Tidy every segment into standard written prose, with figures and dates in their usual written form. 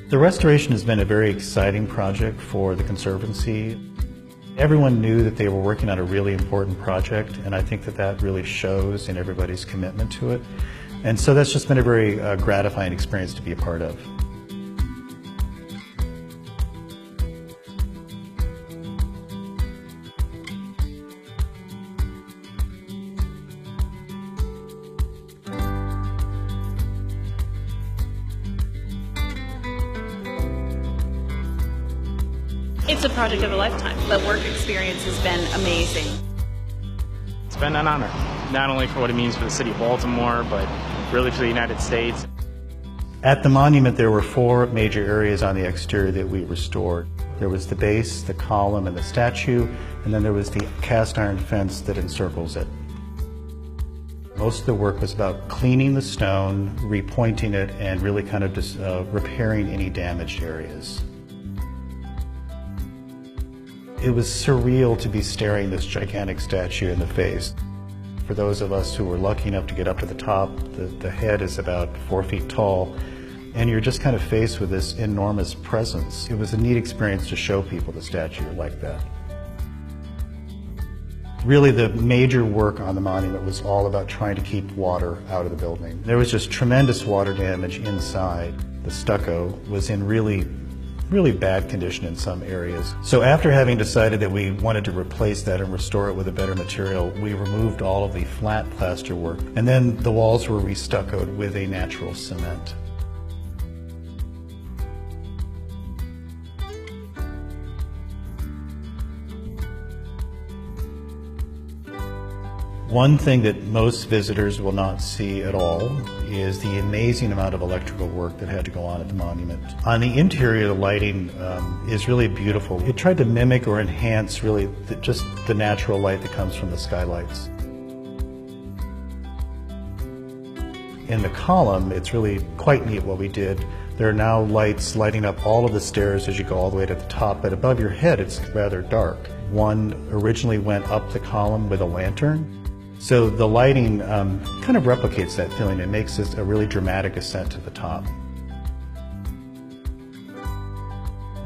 The restoration has been a very exciting project for the Conservancy. Everyone knew that they were working on a really important project, and I think that that really shows in everybody's commitment to it. And so that's just been a very gratifying experience to be a part of. It's a project of a lifetime. The work experience has been amazing. It's been an honor, not only for what it means for the city of Baltimore, but really for the United States. At the monument, there were 4 major areas on the exterior that we restored. There was the base, the column, and the statue, and then there was the cast iron fence that encircles it. Most of the work was about cleaning the stone, repointing it, and really kind of just repairing any damaged areas. It was surreal to be staring this gigantic statue in the face. For those of us who were lucky enough to get up to the top, the head is about 4 feet tall, and you're just kind of faced with this enormous presence. It was a neat experience to show people the statue like that. Really, the major work on the monument was all about trying to keep water out of the building. There was just tremendous water damage inside. The stucco was in really bad condition in some areas. So after having decided that we wanted to replace that and restore it with a better material, we removed all of the flat plaster work, and then the walls were restuccoed with a natural cement. One thing that most visitors will not see at all is the amazing amount of electrical work that had to go on at the monument. On the interior, the lighting is really beautiful. It tried to mimic or enhance really just the natural light that comes from the skylights. In the column, it's really quite neat what we did. There are now lights lighting up all of the stairs as you go all the way to the top, but above your head it's rather dark. One originally went up the column with a lantern. So the lighting kind of replicates that feeling. It makes this a really dramatic ascent to the top.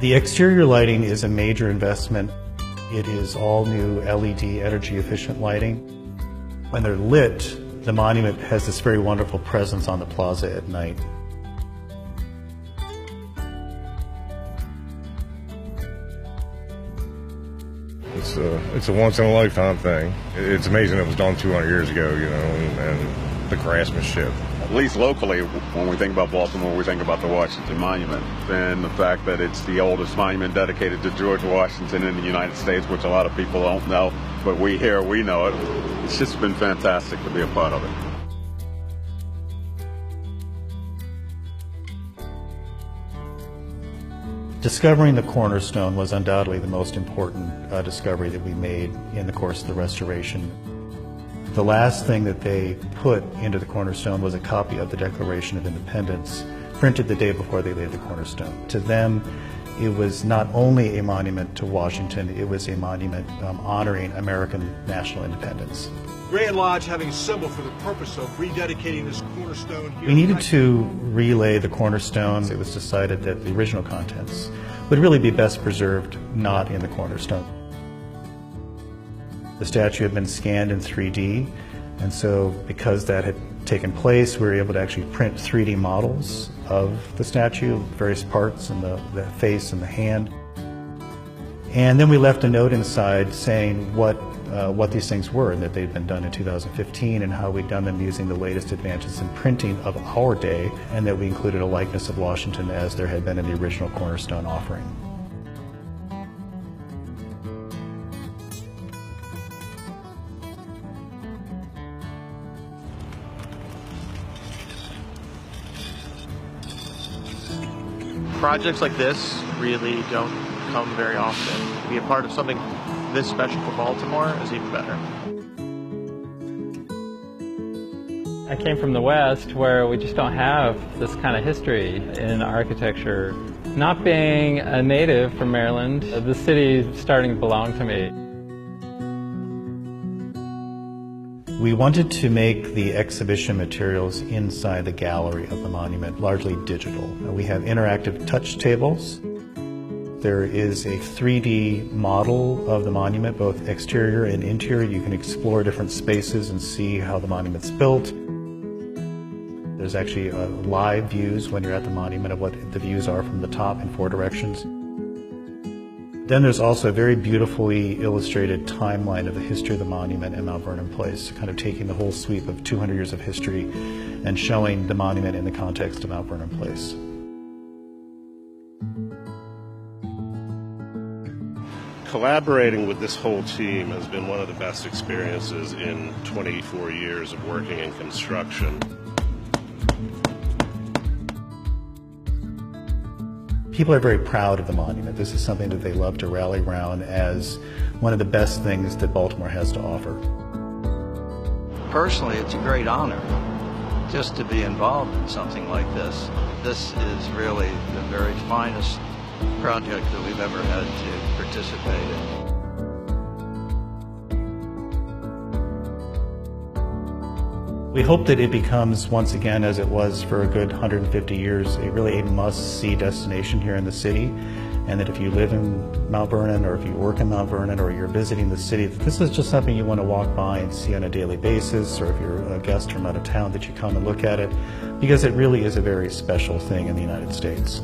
The exterior lighting is a major investment. It is all new LED energy efficient lighting. When they're lit, the monument has this very wonderful presence on the plaza at night. It's a once-in-a-lifetime thing. It's amazing it was done 200 years ago, you know, and the craftsmanship. At least locally, when we think about Baltimore, we think about the Washington Monument. And the fact that it's the oldest monument dedicated to George Washington in the United States, which a lot of people don't know, but we know it. It's just been fantastic to be a part of it. Discovering the cornerstone was undoubtedly the most important discovery that we made in the course of the restoration. The last thing that they put into the cornerstone was a copy of the Declaration of Independence, printed the day before they laid the cornerstone. To them, it was not only a monument to Washington, it was a monument honoring American national independence. Grand Lodge having a symbol for the purpose of rededicating this cornerstone here. We needed to relay the cornerstone. It was decided that the original contents would really be best preserved not in the cornerstone. The statue had been scanned in 3D, and so because that had taken place, we were able to actually print 3D models of the statue, various parts, and the face and the hand. And then we left a note inside saying what these things were and that they'd been done in 2015 and how we'd done them using the latest advances in printing of our day, and that we included a likeness of Washington as there had been in the original cornerstone offering. Projects like this really don't come very often. To be a part of something this special for Baltimore is even better. I came from the West, where we just don't have this kind of history in architecture. Not being a native from Maryland, the city is starting to belong to me. We wanted to make the exhibition materials inside the gallery of the monument largely digital. We have interactive touch tables. There is a 3D model of the monument, both exterior and interior. You can explore different spaces and see how the monument's built. There's actually live views when you're at the monument of what the views are from the top in 4 directions. Then there's also a very beautifully illustrated timeline of the history of the monument and Mount Vernon Place, kind of taking the whole sweep of 200 years of history and showing the monument in the context of Mount Vernon Place. Collaborating with this whole team has been one of the best experiences in 24 years of working in construction. People are very proud of the monument. This is something that they love to rally around as one of the best things that Baltimore has to offer. Personally, it's a great honor just to be involved in something like this. This is really the very finest project that we've ever had to participate in. We hope that it becomes, once again, as it was for a good 150 years, really a must-see destination here in the city, and that if you live in Mount Vernon or if you work in Mount Vernon or you're visiting the city, that this is just something you want to walk by and see on a daily basis, or if you're a guest from out of town, that you come and look at it, because it really is a very special thing in the United States.